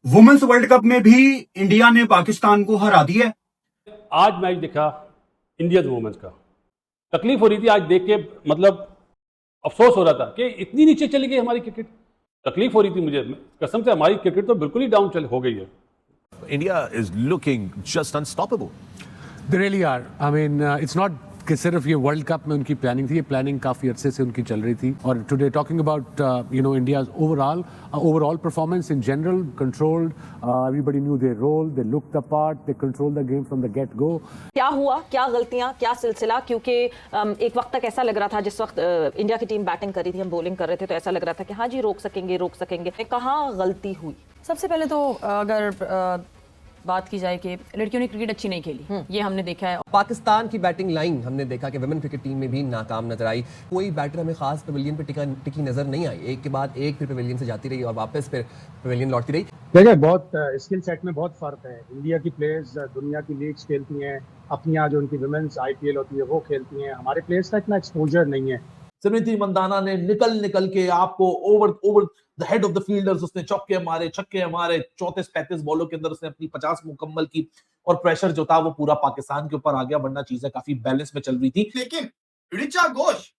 Women's world cup में भी India ने पाकिस्तान को हरा दिया। आज मैच देखा इंडिया वुमेन्स का, तकलीफ हो रही थी आज देख के, मतलब अफसोस हो रहा था कि इतनी नीचे चली गई हमारी क्रिकेट। तकलीफ हो रही थी मुझे कसम से, हमारी क्रिकेट तो बिल्कुल ही डाउन चल हो गई है। India is looking just unstoppable. They really are. I mean, it's not कि सिर्फ ये वर्ल्ड कप में उनकी प्लानिंग थी, ये प्लानिंग काफ़ी अरसे से उनकी चल रही थी। और today talking about India's overall performance in general, controlled, everybody knew their role, they look the part, they control the game from the get go. क्या हुआ, क्या गलतियां, क्या सिलसिला? क्योंकि एक वक्त तक ऐसा लग रहा था, जिस वक्त इंडिया की टीम बैटिंग कर रही थी, हम बॉलिंग कर रहे थे, तो ऐसा लग रहा था कि हाँ जी रोक सकेंगे। कहाँ गलती हुई? सबसे पहले तो अगर बात की जाए कि लड़कियों ने क्रिकेट अच्छी नहीं खेली, ये हमने देखा है। पाकिस्तान की बैटिंग लाइन हमने देखा कि वुमेन क्रिकेट टीम में भी नाकाम नजर आई। कोई बैटर हमें खास पवेलियन पे टिकी नजर नहीं आई। एक के बाद एक फिर पवेलियन से जाती रही और वापस फिर पवेलियन लौटती रही। देखिए, बहुत स्किल सेट में बहुत फर्क है। इंडिया की प्लेयर्स दुनिया की लीग्स खेलती हैं, अपनी यहाँ जो उनकी वुमेन्स IPL होती है वो खेलती हैं। हमारे प्लेयर्स का इतना एक्सपोजर नहीं है। स्मृति मंदाना ने निकल के आपको over the head of the fielders उसने छक्के मारे 34-35 बॉलों के अंदर उसने अपनी 50 मुकम्मल की, और प्रेशर जो था वो पूरा पाकिस्तान के ऊपर आ गया, वरना चीजें काफी बैलेंस में चल रही थी। लेकिन ऋचा घोष,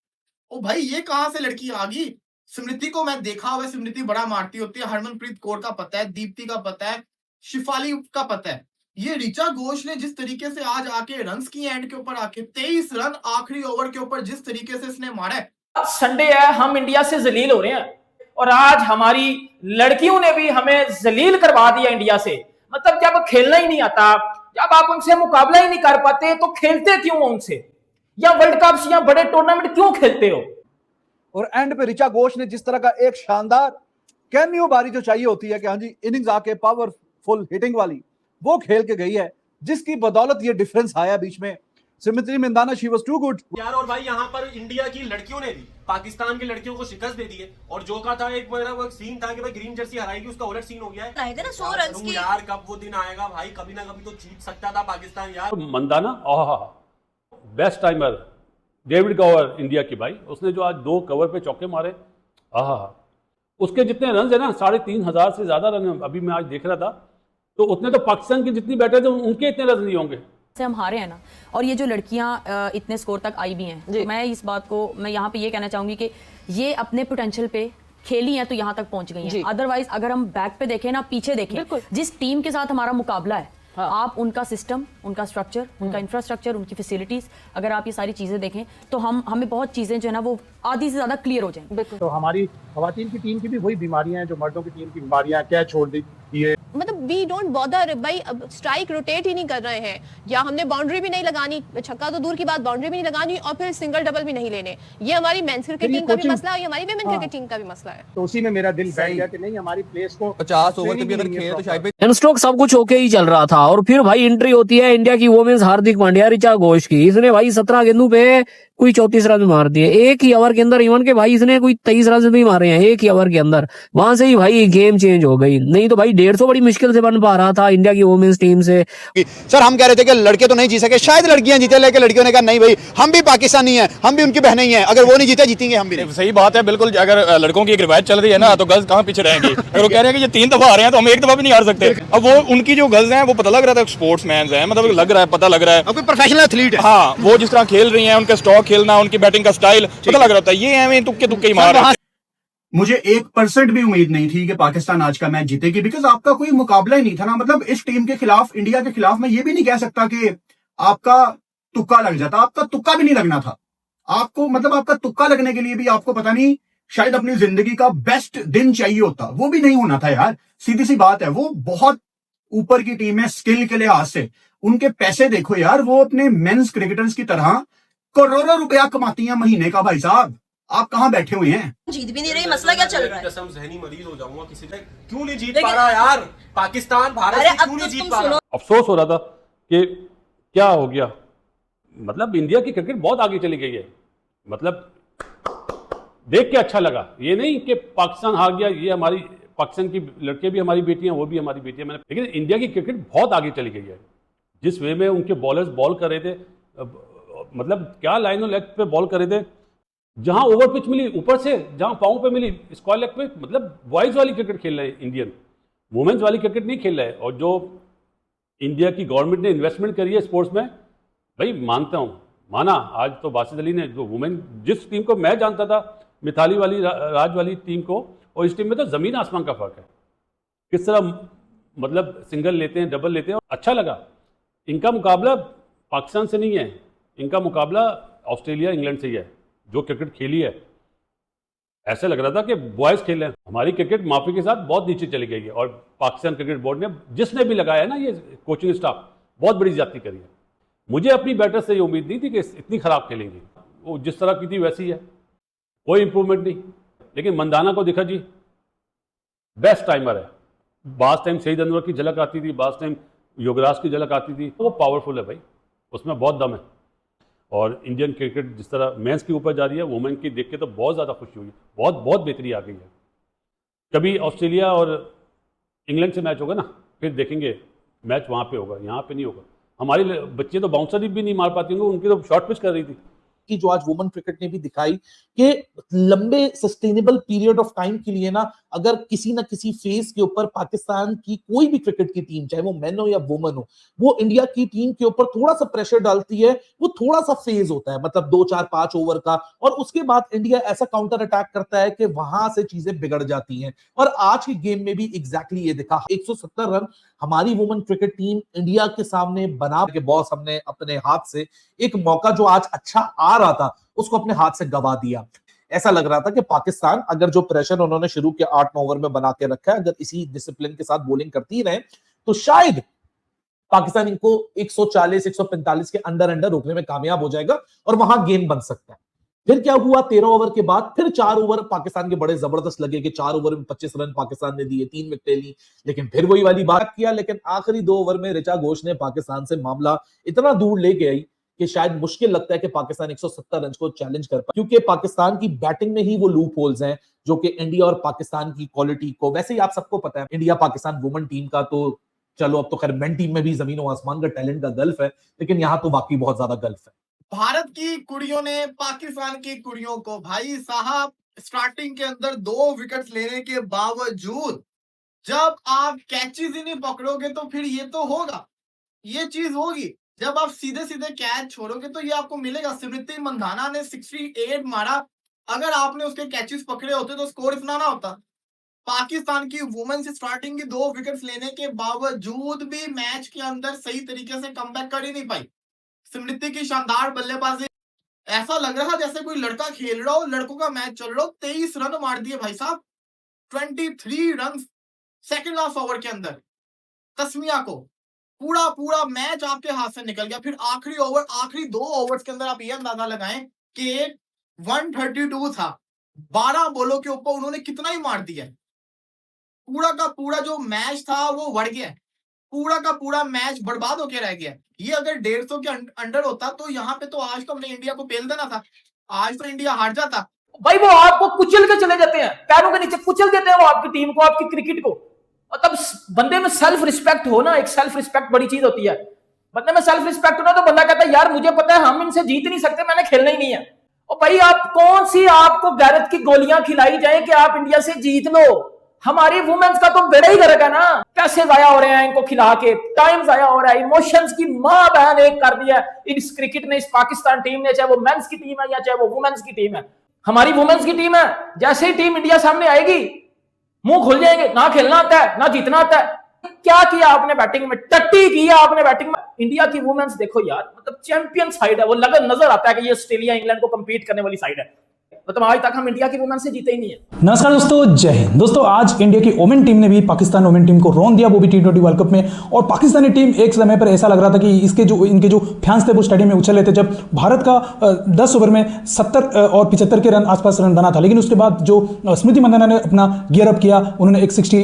ओ भाई ये कहां से लड़की आ गई? स्मृति को मैं देखा हुआ, स्मृति बड़ा मारती होती है, हरमनप्रीत कौर का पता है, दीप्ति का पता है, शिफाली का पता है। ये ऋचा घोष ने जिस तरीके से आज आके रन्स की एंड के ऊपर आके 23 रन आखिरी ओवर के ऊपर जिस तरीके से इसने मारा है। संडे है, हम इंडिया से जलील हो रहे हैं, और आज हमारी लड़कियों ने भी हमें जलील करवा दिया इंडिया से। मतलब जब खेलना ही नहीं आता, जब आप उनसे मुकाबला ही नहीं कर पाते, तो खेलते क्यों उनसे? या वर्ल्ड कप या बड़े टूर्नामेंट क्यों खेलते हो? और एंड पे ऋचा घोष ने जिस तरह का एक शानदार कैमियो बारी जो चाहिए होती है कि हाँ जी इनिंग्स आके पावरफुल हिटिंग वाली, वो खेल के गई है, जिसकी बदौलत ये डिफरेंस आया बीच में। Smriti Mandhana, she was too good यार। और भाई यहाँ पर इंडिया की लड़कियों ने भी पाकिस्तान की लड़कियों को शिकस्त दे दी है, और जो का था एक मेरा वो सीन था कि भाई ग्रीन जर्सी हराएगी, उसका उलट सीन हो गया है ना 100 रन की। यार कब वो दिन आएगा भाई, कभी ना कभी तो जीत सकता था पाकिस्तान यार। Mandhana best timer, David cover India की भाई, उसने जो आज 2 कवर पे चौके मारे, उसके जितने रन है ना 3,500 से ज्यादा रन अभी मैं आज देख रहा था, तो उतने तो पाकिस्तान की जितनी बैटर थे उनके इतने रन नहीं होंगे से हम हारे हैं ना। और ये जो लड़कियां इतने स्कोर तक आई भी हैं, तो मैं इस बात को मैं यहाँ पे ये कहना चाहूंगी कि ये अपने पोटेंशियल पे खेली हैं तो यहाँ तक पहुंच गई हैं। अदरवाइज अगर हम बैक पे देखें ना, पीछे देखें, जिस टीम के साथ हमारा मुकाबला है, आप उनका सिस्टम, उनका स्ट्रक्चर, उनका इंफ्रास्ट्रक्चर, उनकी फैसिलिटीज, अगर आप ये सारी चीजें देखें तो हमें बहुत चीजें जो है ना वो आधी से ज्यादा क्लियर हो जाएं। तो हमारी खवातीन की टीम की भी वही बीमारियां हैं जो मर्दों की टीम की बीमारियां, क्या छोड़ दी है। मतलब वी डोंट बॉदर भाई, अब स्ट्राइक रोटेट ही नहीं कर रहे हैं, या हमने बाउंड्री भी नहीं लगानी, छक्का तो दूर की बात, बाउंड्री भी नहीं लगानी, और फिर सिंगल डबल भी नहीं लेने। ये हमारी मेंस क्रिकेट टीम का भी मसला है, ये हमारी वुमेन क्रिकेट टीम का भी मसला है। तो उसी में मेरा दिल बैठ गया कि नहीं, हमारी प्लेस को 50 ओवर भी अगर खेले तो शायद स्ट्रोक सब कुछ ओके ही चल रहा था, और फिर भाई एंट्री होती है इंडिया की वोमेन्स हार्दिक पांड्या, ऋचा घोष की। इसने भाई 17 गेंदों पे कोई 34 रन मार दिए एक ही ओवर के अंदर। इवन के भाई इसने कोई 23 रन भी मारे हैं एक ही ओवर के अंदर। वहां से ही भाई गेम चेंज हो गई, नहीं तो भाई 150 बड़ी मुश्किल से बन पा रहा था इंडिया की वुमेन्स टीम से। सर हम कह रहे थे कि लड़के तो नहीं जीत सके, शायद लड़कियां जीते, लेकिन लड़कियों ने कहा नहीं भाई हम भी पाकिस्तानी हैं, हम भी उनकी बहनें ही हैं, अगर वो नहीं जीते जीतेंगे हम भी नहीं। सही बात है, बिल्कुल। अगर लड़कों की एक रिवायत चल रही है ना, तो गर्ल्स कहाँ पीछे रहेंगी? अगर वो कह रहे हैं कि ये 3 दफा आ रहे हैं तो हम 1 दफा भी नहीं हार सकते। अब वो उनकी जो गर्ल्स हैं वो पता लग रहा था स्पोर्ट्समैन है, मतलब लग रहा है, पता लग रहा है कोई प्रोफेशनल एथलीट है। हाँ, वो जिस तरह खेल रही हैं, उनका स्टॉक खेलना, उनकी बैटिंग का स्टाइल पता लग रहा था। ये हमें तुक्के ही मार रहे हैं। मुझे 1% भी उम्मीद नहीं थी कि पाकिस्तान आज का मैच जीतेगी, बिकॉज आपका कोई मुकाबला ही नहीं था ना। मतलब इस टीम के खिलाफ, इंडिया के खिलाफ मैं ये भी नहीं कह सकता कि आपका तुक्का लग जाता, आपका तुक्का भी नहीं लगना था आपको। मतलब आपका तुक्का लगने के लिए भी आपको पता नहीं शायद अपनी जिंदगी का बेस्ट दिन चाहिए होता, वो भी नहीं होना था यार। सीधी सी बात है, वो बहुत ऊपर की टीम है स्किल के लिहाज से। उनके पैसे देखो यार, वो अपने मेंस क्रिकेटर्स की तरह करोड़ों रुपया कमाती हैं महीने का। भाई साहब आप कहाँ बैठे हुए हैं? जीत भी नहीं रही, मसला क्या चल रहा है? कसम जहनी मरीज हो जाऊंगा किसी से, क्यों नहीं जीत पा रहा यार पाकिस्तान? भारत से क्यों नहीं जीत पा रहा? अफसोस हो रहा था कि क्या हो गया। मतलब इंडिया की क्रिकेट बहुत आगे चली गई है, मतलब देख के अच्छा लगा। ये नहीं कि पाकिस्तान हार गया, ये हमारी पाकिस्तान की लड़के भी हमारी बेटियां, वो भी हमारी बेटियां, लेकिन इंडिया की क्रिकेट बहुत आगे चली गई है। जिस वे में उनके बॉलर्स बॉल कर रहे थे, मतलब क्या लाइन और लेग पे बॉल कर रहे थे, जहां ओवर पिच मिली ऊपर से, जहां पाँव पे मिली स्क्वायर लेग पे, मतलब वॉइस वाली क्रिकेट खेल रहे हैं इंडियन। वुमेन्स वाली क्रिकेट नहीं खेल रहे। और जो इंडिया की गवर्नमेंट ने इन्वेस्टमेंट करी है स्पोर्ट्स में, भाई मानता हूँ, माना आज तो बासित अली ने जो वुमेन, जिस टीम को मैं जानता था मिताली वाली राज वाली टीम को, और इस टीम में तो ज़मीन आसमान का फ़र्क है। किस तरह मतलब सिंगल लेते हैं, डबल लेते हैं, और अच्छा लगा। इनका मुकाबला पाकिस्तान से नहीं है, इनका मुकाबला ऑस्ट्रेलिया इंग्लैंड से ही है। जो क्रिकेट खेली है ऐसा लग रहा था कि बॉयज़ खेल रहे हैं। हमारी क्रिकेट माफी के साथ बहुत नीचे चली गई है, और पाकिस्तान क्रिकेट बोर्ड ने, जिसने भी लगाया है ना ये कोचिंग स्टाफ, बहुत बड़ी ज्यादती करी है। मुझे अपनी बैटर से ये उम्मीद नहीं थी कि इतनी खराब खेलेंगी। वो जिस तरह की थी वैसी है, कोई इंप्रूवमेंट नहीं। लेकिन मंदाना को देखा जी, बेस्ट टाइमर है। बास टाइम शहीद अनवर की झलक आती थी, बास टाइम युवराज की झलक आती थी। वो पावरफुल है भाई, उसमें बहुत दम है। और इंडियन क्रिकेट जिस तरह मेंस के ऊपर जा रही है, वुमेन की देख के तो बहुत ज़्यादा खुशी हुई। बहुत बहुत बेहतरी आ गई है। कभी ऑस्ट्रेलिया और इंग्लैंड से मैच होगा ना, फिर देखेंगे मैच वहाँ पे होगा, यहाँ पे नहीं होगा। हमारी बच्चे तो बाउंसर भी नहीं मार पाती होंगे, उनकी तो शॉर्ट पिच कर रही थी। कि जो आज वुमेन क्रिकेट ने भी दिखाई कि लंबे सस्टेनेबल पीरियड ऑफ टाइम के लिए ना, अगर किसी ना किसी फेज के ऊपर पाकिस्तान की कोई भी क्रिकेट की टीम, चाहे वो मेन हो या वुमेन हो, वो इंडिया की टीम के ऊपर थोड़ा सा प्रेशर डालती है। वो थोड़ा सा फेज होता है, मतलब 2 4 5 ओवर का, और उसके बाद इंडिया ऐसा काउंटर अटैक करता है कि वहां से चीजें बिगड़ जाती हैं। और आज के गेम में भी एग्जैक्टली ये दिखा। 170 रन हमारी वुमेन क्रिकेट टीम इंडिया के सामने बना के, बॉस हमने अपने हाथ से एक मौका जो आज अच्छा आ रहा था उसको अपने हाथ से गवा दिया। ऐसा लग रहा था कि पाकिस्तान, अगर जो प्रेशर उन्होंने शुरू के 8-9 ओवर में बना के रखा है, अगर इसी डिसिप्लिन के साथ बॉलिंग करती रहे तो शायद पाकिस्तान इनको 140-145 के अंडर रोकने में कामयाब हो जाएगा और वहां गेम बन सकता है। फिर क्या हुआ, 13 ओवर के बाद फिर 4 ओवर पाकिस्तान के बड़े जबरदस्त लगे कि 4 ओवर में 25 रन पाकिस्तान ने दिए, 3 विकेटें ली, लेकिन फिर वही वाली बात किया। लेकिन आखिरी 2 ओवर में ऋचा घोष ने पाकिस्तान से मामला इतना दूर ले गई कि शायद मुश्किल लगता है कि पाकिस्तान 170 रन को चैलेंज कर पाए, क्योंकि पाकिस्तान की बैटिंग में ही वो लूप होल्स हैं जो कि इंडिया और पाकिस्तान की क्वालिटी को, वैसे ही आप सबको पता है इंडिया पाकिस्तान वुमेन टीम का तो चलो, अब तो खैर मेन टीम में भी जमीन और आसमान का टैलेंट का गल्फ है, लेकिन यहाँ तो वाकई बहुत ज्यादा गल्फ है। भारत की कुड़ियों ने पाकिस्तान की कुड़ियों को, भाई साहब, स्टार्टिंग के अंदर 2 विकेट लेने के बावजूद जब आप कैचेस ही नहीं पकड़ोगे तो फिर ये तो होगा, ये चीज होगी। जब आप सीधे सीधे कैच छोड़ोगे तो ये आपको मिलेगा। स्मृति मंधाना ने 68 मारा, अगर आपने उसके कैचेस पकड़े होते तो स्कोर इतना ना होता। पाकिस्तान की वुमेन से स्टार्टिंग की 2 विकेट्स लेने के बावजूद भी मैच के अंदर सही तरीके से कमबैक कर ही नहीं पाई। स्मृति की शानदार बल्लेबाजी, ऐसा लग रहा जैसे कोई लड़का खेल रहा हो, लड़कों का मैच चल रहा हो। 23 रन मार दिए भाई साहब, 23 रन सेकंड लास्ट ओवर के अंदर। तस्मिया को पूरा मैच आपके हाथ से निकल गया। फिर आखिरी 2 ओवर्स के अंदर आप ये अंदाजा लगाएं कि 132 था, 12 बॉलों के ऊपर उन्होंने कितना ही मार दिया। पूरा का पूरा जो मैच था वो बढ़ गया, पूरा का पूरा मैच बर्बाद होके रह गया। ये अगर 150 के अंडर होता तो यहाँ पे तो आज तो हमने इंडिया को पेल देना था, आज तो इंडिया हार जाता। भाई वो आपको कुचल के चले जाते हैं, पैरों के नीचे कुचल देते हैं वो आपकी टीम को, आपकी क्रिकेट को। और तब बंदे में सेल्फ रिस्पेक्ट हो ना, एक सेल्फ रिस्पेक्ट बड़ी चीज होती है। बंदे में सेल्फ रिस्पेक्ट हो ना तो बंदा कहता है यार मुझे पता है हम इनसे जीत नहीं सकते, मैंने खेलना ही नहीं है। और भाई आप कौन सी आपको गैरत की गोलियां खिलाई जाए कि आप इंडिया से जीत लो। हमारी वुमेन्स का तो बेड़ा ही गर्क है ना, पैसे जाया हो रहे हैं इनको खिला के, टाइम जाया हो रहा है, इमोशंस की मां बहन एक कर दिया इस क्रिकेट ने, इस पाकिस्तान टीम ने, चाहे वो मेंस की टीम है या चाहे वो वुमेन्स की टीम है। हमारी वुमेन्स की टीम है, जैसे ही टीम इंडिया सामने आएगी मुंह खुल जाएंगे, ना खेलना आता है ना जीतना आता है। क्या किया आपने बैटिंग में, टट्टी किया आपने बैटिंग में। इंडिया की वुमेन्स देखो यार, मतलब चैंपियन साइड है, वो नजर आता है कि ये ऑस्ट्रेलिया इंग्लैंड को कंपीट करने वाली साइड है। मतलब आज तक हम इंडिया की वुमेन से जीते ही नहीं है। नमस्कार दोस्तों, जय हिंद। दोस्तों आज इंडिया की वुमेन टीम ने भी पाकिस्तान वुमेन टीम को रौंद दिया, वो भी T20 वर्ल्ड कप में। और पाकिस्तानी टीम एक समय पर ऐसा लग रहा था कि इनके जो फैंस थे वो स्टेडियम में उछल रहे थे जब भारत का 10 ओवर में 70 और 75 के रन आसपास रन बना था। लेकिन उसके बाद जो स्मृति मंदाना ने अपना गियर अप किया, उन्होंने एक 60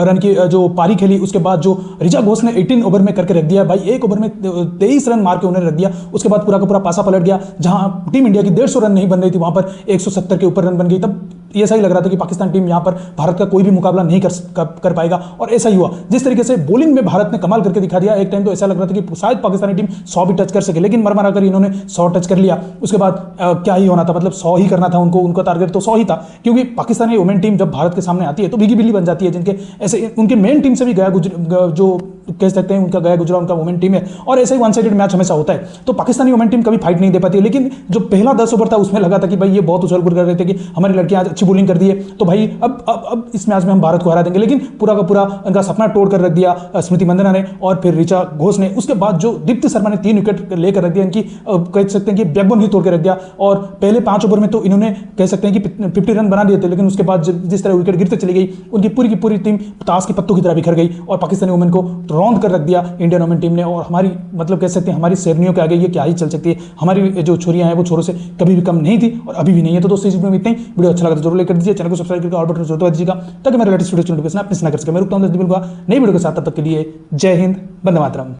रन की जो पारी खेली। उसके बाद जो ऋचा घोष ने 18 ओवर में करके रख दिया भाई, एक ओवर में 23 रन मार के उन्होंने रख दिया। उसके बाद पूरा का पूरा पासा पलट गया, जहां टीम इंडिया की 150 रन नहीं बन रही थी वहां पर 170 के ऊपर रन बन गई, तब ये ऐसा ही लग रहा था कि पाकिस्तान टीम यहाँ पर भारत का कोई भी मुकाबला नहीं कर पाएगा, और ऐसा ही हुआ। जिस तरीके से बॉलिंग में भारत ने कमाल करके दिखा दिया, एक टाइम तो ऐसा लग रहा था कि शायद पाकिस्तानी टीम 100 भी टच कर सके, लेकिन मर कर इन्होंने 100 टच कर लिया। उसके बाद क्या ही होना था, मतलब 100 ही करना था उनको, उनका टारगेट तो 100 ही था, क्योंकि पाकिस्तानी वुमेन टीम जब भारत के सामने आती है तो भीगी बिल्ली बन जाती है, जिनके ऐसे उनके मेन टीम से भी जो कह सकते हैं उनका गया गुजरा उनका वुमेन टीम है, और ऐसा ही वन साइडेड मैच हमेशा होता है, तो पाकिस्तानी वुमेन टीम कभी फाइट नहीं दे पाती है। लेकिन जो पहला 10 ओवर था उसमें लगा था कि भाई ये बहुत उछल कूद कर रहे थे कि हमारी लड़कियां आज अच्छी बॉलिंग कर दी है, तो भाई अब इस मैच में हम भारत को हरा देंगे, लेकिन पूरा का पूरा उनका सपना तोड़ कर रख दिया स्मृति मंदाना ने और फिर ऋचा घोष ने। उसके बाद जो दीप्ति शर्मा ने 3 विकेट लेकर रख दिया, इनकी कह सकते हैं कि बैकबोन ही तोड़ के रख दिया, और पहले 5 ओवर में तो इन्होंने कह सकते हैं कि 50 रन बना दिए थे, लेकिन उसके बाद जिस तरह विकेट गिरते चली गई, उनकी पूरी की पूरी टीम ताश के पत्तों की तरह बिखर गई और पाकिस्तानी वुमेन को रौंद कर रख दिया इंडियन वुमेन टीम ने। और हमारी मतलब कह सकते हैं हमारी शेरनियों के आगे ये क्या ही चल सकती है, हमारी जो छोरियां हैं वो छोरों से कभी भी कम नहीं थी और अभी भी नहीं है। तो दोस्तों इस वीडियो में इतना ही, वीडियो अच्छा लगा तो जरूर लाइक कर दीजिए, चैनल को सब्सक्राइब करके और बटन जरूर दबा दीजिएगा ताकि मेरे लेटेस्ट वीडियो नोटिफिकेशन आप मिस ना कर सके। मैं रुकता हूं 10 दिन बाद नई वीडियो के साथ, तब तक के लिए जय हिंद, वंदे मातरम।